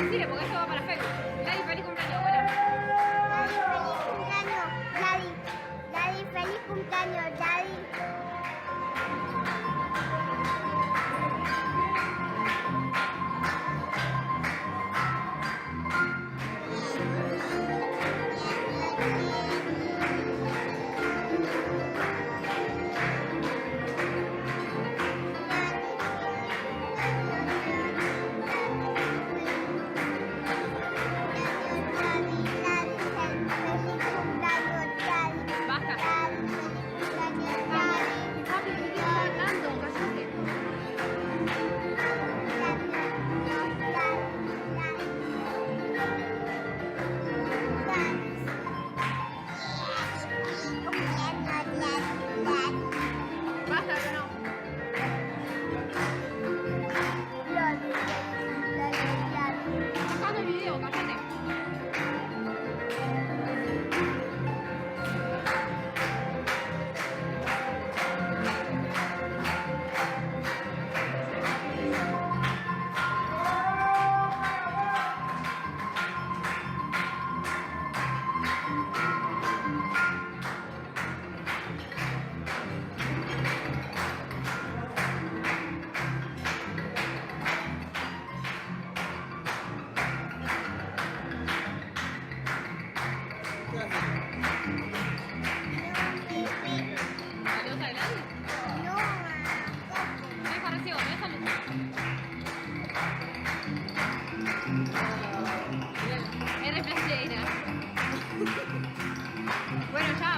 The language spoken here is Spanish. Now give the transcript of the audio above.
decirle porque esto va para Facebook. Daddy, feliz cumpleaños, abuela. Daddy, feliz cumpleaños, Daddy. Basta. Papi, me quedo hablando, cállate. Basta, que no. Bajando el video, cállate. Adiós, Tailandia. Deja recibo, déjalo. Eres playera. Bueno, ya.